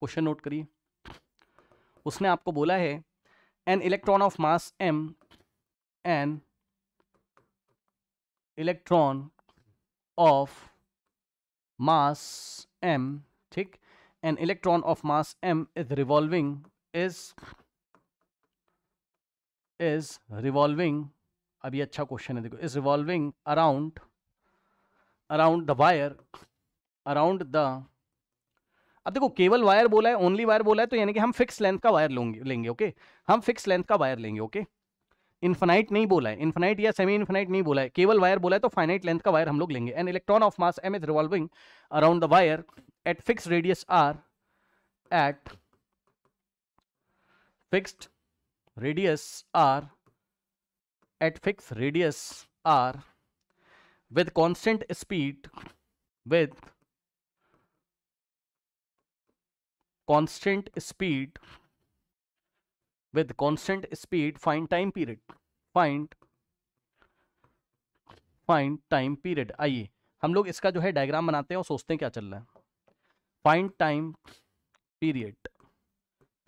Question note करिए। उसने आपको बोला है N electron of mass m, N electron of mass m, ठीक, N electron of mass m is revolving is revolving, अभी अच्छा क्वेश्चन है देखो, is revolving around the wire, around the, अब देखो केवल वायर बोला है, ओनली वायर बोला है, तो यानी कि हम फिक्स लेंथ का वायर लेंगे, ओके, हम फिक्स लेंथ का वायर लेंगे, ओके। इन्फिनाइट नहीं बोला है, इन्फिनाइट या सेमी इन्फिनाइट नहीं बोला है, केवल वायर बोला है, तो फाइनाइट लेंथ का वायर हम लोग लेंगे। An electron of mass m is revolving around the wire at fix radius r, at fixed radius r, at fixed radius r, with constant speed, with constant speed, with constant speed, find time period, find time period। आइए हम लोग इसका जो है diagram बनाते हैं और सोचते हैं क्या चल रहा है। फाइंड टाइम पीरियड,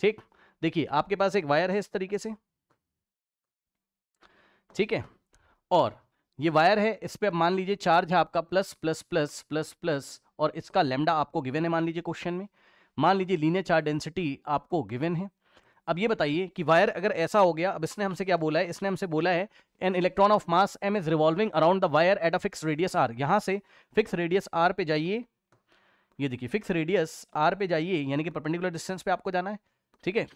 ठीक, देखिए आपके पास एक वायर है इस तरीके से, ठीक है, और ये वायर है, इस पे मान लीजिए चार्ज है आपका plus plus plus plus plus, और इसका लैम्डा आपको गिवन है, मान लीजिए क्वेश्चन में, मान लीजिए लीनियर चार्ज डेंसिटी आपको गिवन है। अब ये बताइए कि वायर अगर ऐसा हो गया, अब इसने हमसे क्या बोला है, इसने हमसे बोला है N electron of mass m is revolving around the wire at a fix radius r, यहां से फिक्स रेडियस r पे जाइए, ये देखिए फिक्स रेडियस r पे जाइए, यानी कि परपेंडिकुलर डिस्टेंस पे आपको जाना है, ठीक है,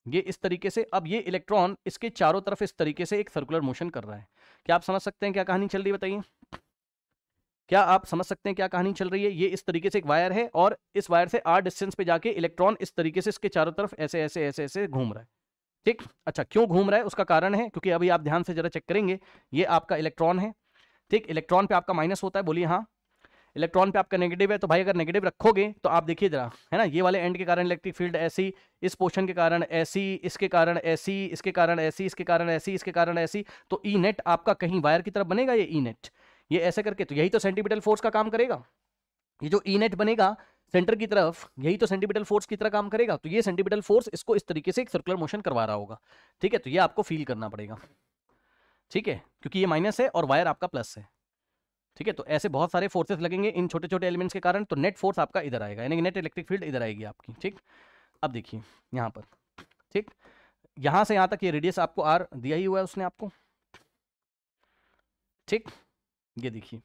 ये इस तरीके से। अब ये इलेक्ट्रॉन इसके चारों तरफ इस तरीके से एक सर्कुलर मोशन कर रहा है। क्या आप समझ सकते हैं क्या कहानी चल रही है, बताइए, क्या आप समझ सकते हैं क्या कहानी चल रही है? ये इस तरीके से एक वायर है और इस वायर से r डिस्टेंस पे जाके इलेक्ट्रॉन इस तरीके से इसके चारों तरफ ऐसे ऐसे ऐसे ऐसे घूम रहा है, ठीक। अच्छा, क्यों घूम रहा है उसका कारण है, क्योंकि अभी आप ध्यान से जरा चेक करेंगे, ये आपका इलेक्ट्रॉन है, ठीक, इलेक्ट्रॉन पे आपका माइनस होता है, बोलिए हाँ, इलेक्ट्रॉन पे आपका नेगेटिव है, तो भाई अगर नेगेटिव रखोगे तो आप देखिए जरा, है ना, ये वाले एंड के कारण इलेक्ट्रिक फील्ड ऐसी, इस पोर्शन के कारण ऐसी, इसके कारण ऐसी, इसके कारण ऐसी, इसके कारण ऐसी, इसके कारण ऐसी, तो ई नेट आपका कहीं वायर की तरफ बनेगा, ये ई नेट, ये ऐसे करके, तो यही तो सेंटीपिटल फोर्स का काम करेगा, ये जो ई नेट बनेगा सेंटर की तरफ, यही तो सेंटीपिटल फोर्स की तरह काम करेगा, तो ये सेंटीपिटल फोर्स इसको इस तरीके से एक सर्कुलर मोशन करवा रहा होगा, ठीक है, तो ये आपको फील करना पड़ेगा, ठीक है, क्योंकि ये माइनस है और वायर आपका प्लस है, ठीक है, तो ऐसे बहुत सारे फोर्सेस लगेंगे इन छोटे छोटे एलिमेंट्स के कारण, तो नेट फोर्स आपका इधर आएगा, यानी कि नेट इलेक्ट्रिक फील्ड इधर आएगी आपकी, ठीक। अब देखिए यहाँ पर, ठीक, यहां से यहां तक ये रेडियस आपको आर दिया ही हुआ है उसने आपको, ठीक, ये देखिए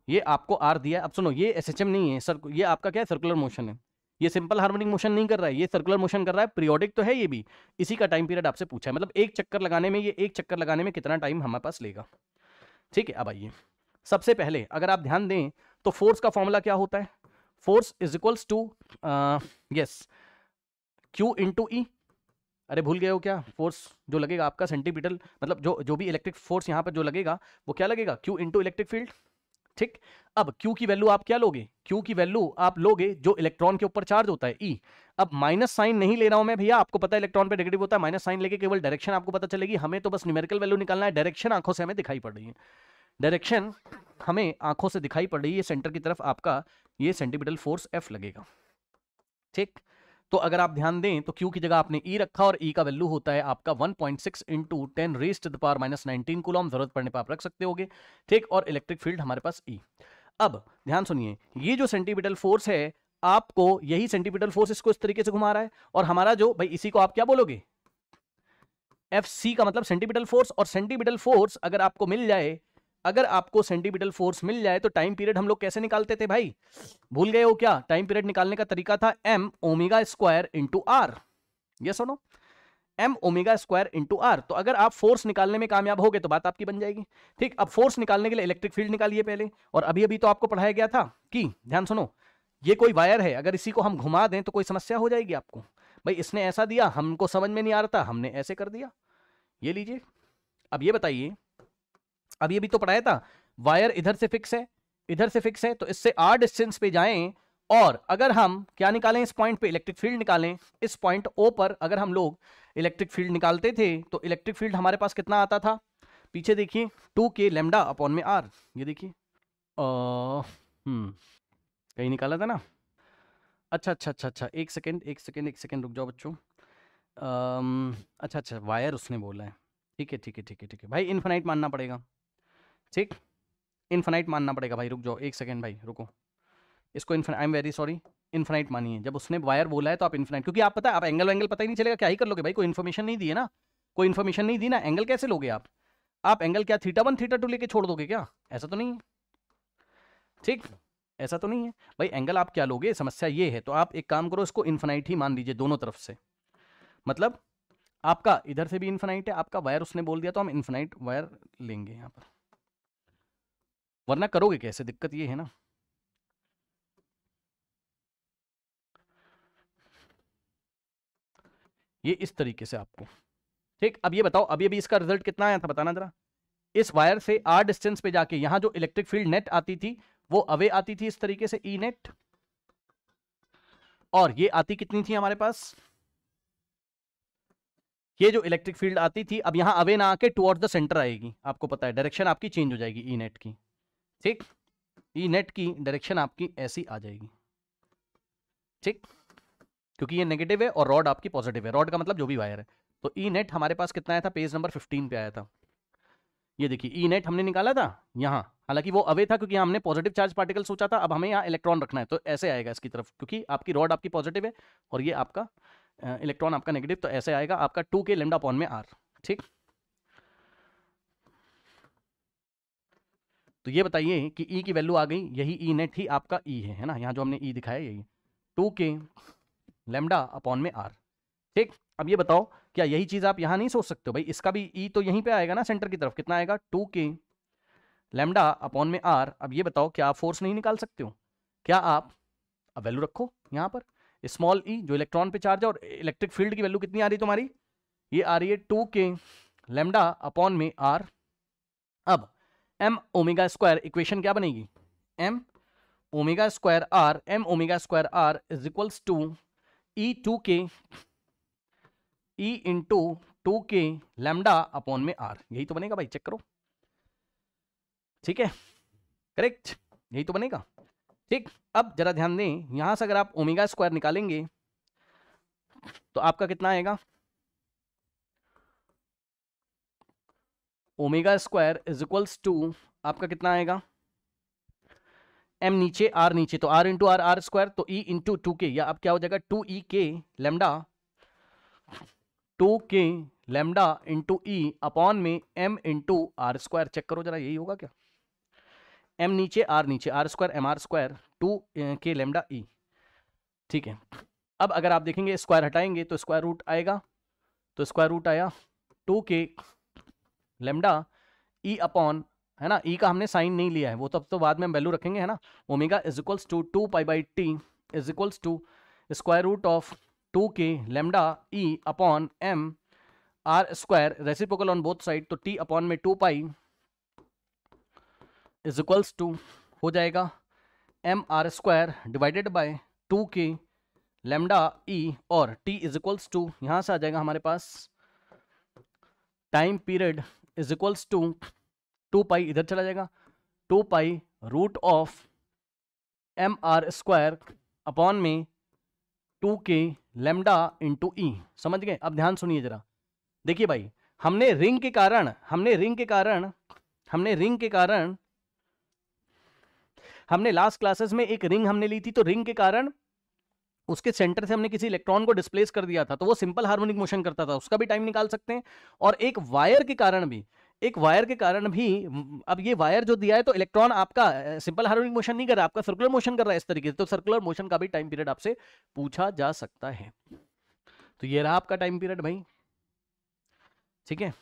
ये आपको आर दिया है। अब सुनो, ये एसएचएम नहीं है सर, ये आपका क्या है, सर्कुलर मोशन है, ये सिंपल हार्मोनिक मोशन नहीं कर रहा है, ये सर्कुलर मोशन कर रहा है, पीरियोडिक तो है ये भी, इसी का टाइम पीरियड आपसे पूछा है, मतलब एक चक्कर लगाने में, ये एक चक्कर लगाने में कितना टाइम हमारे पास लेगा, ठीक है। अब आइए सबसे पहले अगर आप ध्यान दें तो फोर्स का फॉर्मूला क्या होता है, force is equals to yes Q into E, अरे भूल गए हो क्या, फोर्स जो लगेगा आपका सेंटीपिटल, मतलब जो भी इलेक्ट्रिक फोर्स यहाँ पर जो लगेगा वो क्या लगेगा, क्यू इंटू इलेक्ट्रिक फील्ड, ठीक। अब Q की वैल्यू आप क्या लोगे, Q की वैल्यू आप लोगे जो इलेक्ट्रॉन के ऊपर चार्ज होता है E। अब माइनस साइन नहीं ले रहा हूं मैं भैया, आपको पता है इलेक्ट्रॉन पे नेगेटिव होता है, माइनस साइन लेके केवल डायरेक्शन आपको पता चलेगी, हमें तो बस न्यूमेरिकल वैल्यू निकालना है, डायरेक्शन आंखों से हमें दिखाई पड़ रही है, डायरेक्शन हमें आंखों से दिखाई पड़ रही है, सेंटर की तरफ आपका ये सेंटीपिटल फोर्स F लगेगा, ठीक। तो अगर आप ध्यान दें तो Q की जगह आपने E रखा और E का वैल्यू होता है आपका 1.6 into 10 raised to the power -19 coulomb, जरूरत पड़ने पर आप रख सकते होगे, ठीक, और इलेक्ट्रिक फील्ड हमारे पास E। अब ध्यान सुनिए, ये जो सेंटीपिटल फोर्स है आपको, यही सेंटीपिटल फोर्स इसको इस तरीके से घुमा रहा है, और हमारा जो भाई इसी को आप क्या बोलोगे, FC का मतलब सेंटीपिटल फोर्स, और सेंटीपिटल फोर्स अगर आपको मिल जाए, अगर आपको सेंटीपिटल फोर्स मिल जाए तो टाइम पीरियड हम लोग कैसे निकालते थे भाई, भूल गए हो क्या, टाइम पीरियड निकालने का तरीका था m omega square into R, ये सुनो, m omega square into R. तो अगर आप फोर्स निकालने में कामयाब होगे तो बात आपकी बन जाएगी, ठीक। अब फोर्स निकालने के लिए इलेक्ट्रिक फील्ड निकालिए पहले, और अभी अभी तो आपको पढ़ाया गया था कि ध्यान सुनो, ये कोई वायर है, अगर इसी को हम घुमा दें तो कोई समस्या हो जाएगी आपको, भाई इसने ऐसा दिया, हमको समझ में नहीं आ रहा था, हमने ऐसे कर दिया, ये लीजिए। अब ये बताइए, अब ये भी तो पढ़ाया था, वायर इधर से फिक्स है, इधर से फिक्स है, तो इससे r डिस्टेंस पे जाएं, और अगर हम क्या निकालें, इस पॉइंट पे इलेक्ट्रिक फील्ड निकालें, इस पॉइंट O पर अगर हम लोग इलेक्ट्रिक फील्ड निकालते थे तो इलेक्ट्रिक फील्ड हमारे पास कितना आता था, पीछे देखिए 2k लैम्डा अपॉन में r, ये देखिए कहीं निकाला था ना, अच्छा अच्छा अच्छा अच्छा, एक सेकेंड रुक जाओ बच्चों। अच्छा अच्छा, वायर उसने बोला है। ठीक है ठीक है ठीक है ठीक है भाई, इन्फिनाइट मानना पड़ेगा। ठीक, इन्फिनाइट मानना पड़ेगा भाई, रुक जाओ एक सेकेंड भाई, रुको। इसको I am very sorry, infinite मानिए। जब उसने वायर बोला है तो आप इन्फिनाइट, क्योंकि आप पता है आप एंगल वैंगल पता ही नहीं चलेगा, क्या ही कर लोगे भाई, कोई इन्फॉर्मेशन नहीं दी है ना, कोई इन्फॉर्मेशन नहीं दी ना, एंगल कैसे लोगे आप एंगल क्या θ1 θ2 लेके छोड़ दोगे क्या? ऐसा तो नहीं है। ठीक, ऐसा तो नहीं है भाई, एंगल आप क्या लोगे, समस्या ये है। तो आप एक काम करो, इसको इन्फिनाइट ही मान लीजिए दोनों तरफ से। मतलब आपका इधर से भी इन्फिनाइट है, आपका वायर उसने बोल दिया तो हम इन्फिनाइट वायर लेंगे यहां पर, वरना करोगे कैसे, दिक्कत ये है ना। ये इस तरीके से आपको। ठीक, अब ये बताओ, अभी अभी इसका रिजल्ट कितना आया था बताना जरा। इस वायर से आर डिस्टेंस पे जाके यहां जो इलेक्ट्रिक फील्ड नेट आती थी वो अवे आती थी इस तरीके से, ई नेट, और ये आती कितनी थी हमारे पास, ये जो इलेक्ट्रिक फील्ड आती थी अब यहां अवे ना आके टुवर्ड्स द सेंटर आएगी, आपको पता है डायरेक्शन आपकी चेंज हो जाएगी ई नेट की। ठीक, ई नेट की डायरेक्शन आपकी ऐसी आ जाएगी। ठीक, क्योंकि ये नेगेटिव है और रॉड आपकी पॉजिटिव है, रॉड का मतलब जो भी वायर है। तो ई नेट हमारे पास कितना आया था, पेज नंबर 15 पे आया था। ये देखिए ई नेट हमने निकाला था यहाँ, हालांकि वो अवे था क्योंकि हमने पॉजिटिव चार्ज पार्टिकल सोचा था, अब हमें यहाँ इलेक्ट्रॉन रखना है तो ऐसे आएगा इसकी तरफ, क्योंकि आपकी रॉड आपकी पॉजिटिव है और ये आपका इलेक्ट्रॉन आपका नेगेटिव, तो ऐसे आएगा आपका 2k लैम्डा अपॉन में r। ठीक, तो ये बताइए कि E की वैल्यू आ गई, यही ई नेट ही आपका E है ना, यहाँ जो हमने E दिखाया यही 2k लैम्डा अपॉन में r। ठीक, अब ये बताओ क्या यही चीज आप यहां नहीं सोच सकते हो भाई, इसका भी ई तो यहीं पे आएगा ना सेंटर की तरफ, कितना आएगा 2k लैम्डा अपॉन में r। अब ये बताओ क्या आप फोर्स नहीं निकाल सकते हो, क्या आप, अब वैल्यू रखो यहां पर, स्मॉल ई जो इलेक्ट्रॉन पे चार्ज है, और इलेक्ट्रिक फील्ड की वैल्यू कितनी आ रही है तुम्हारी, ये आ रही है 2k लैम्डा अपॉन में r। अब m ओमेगा स्क्वायर इक्वेशन क्या बनेगी, m omega square r, m omega square r is equals to E 2k E into 2k lambda upon में r, यही तो बनेगा भाई, चेक करो। ठीक है, करेक्ट, यही तो बनेगा। ठीक, अब जरा ध्यान दें, यहां से अगर आप ओमेगा स्क्वायर निकालेंगे तो आपका कितना आएगा, omega square is equals to आपका कितना आएगा, m नीचे r नीचे, तो r into R R square, तो e इंटू 2k, या अब क्या हो जाएगा 2ek lambda, 2k lambda into E upon में m into R square. Check करो जरा, यही होगा क्या, m नीचे R square M R square 2k lambda E. ठीक है, अब अगर आप देखेंगे स्क्वायर हटाएंगे तो स्क्वायर रूट आएगा, तो स्क्वायर रूट आया 2k लैम्डा ई अपॉन, है ना, ई का हमने साइन नहीं लिया है, वो तब तो बाद में हम वैल्यू रखेंगे, है ना, omega is equals to 2π/t is equals to square root of 2k lambda E upon m R square, reciprocal on both side, तो t अपॉन में 2π इज इक्वल्स टू हो जाएगा m R square divided by 2k lambda E, और t is equals to यहां से आ जाएगा हमारे पास time period is equals to 2π इधर चला जाएगा, 2π root of M R square upon में 2k लैम्डा इंटू ई। समझ गए? अब ध्यान सुनिए जरा, देखिए भाई, हमने रिंग के कारण हमने लास्ट क्लासेस में एक रिंग हमने ली थी, तो रिंग के कारण उसके सेंटर से हमने किसी इलेक्ट्रॉन को डिस्प्लेस कर दिया था, तो वो सिंपल हार्मोनिक मोशन करता था, उसका भी टाइम निकाल सकते हैं। और एक वायर के कारण भी अब ये वायर जो दिया है तो इलेक्ट्रॉन आपका सिंपल हार्मोनिक मोशन नहीं कर रहा, आपका सर्कुलर मोशन कर रहा है इस तरीके से, तो सर्कुलर मोशन का भी टाइम पीरियड आपसे पूछा जा सकता है। तो ये रहा आपका टाइम पीरियड भाई, ठीक है।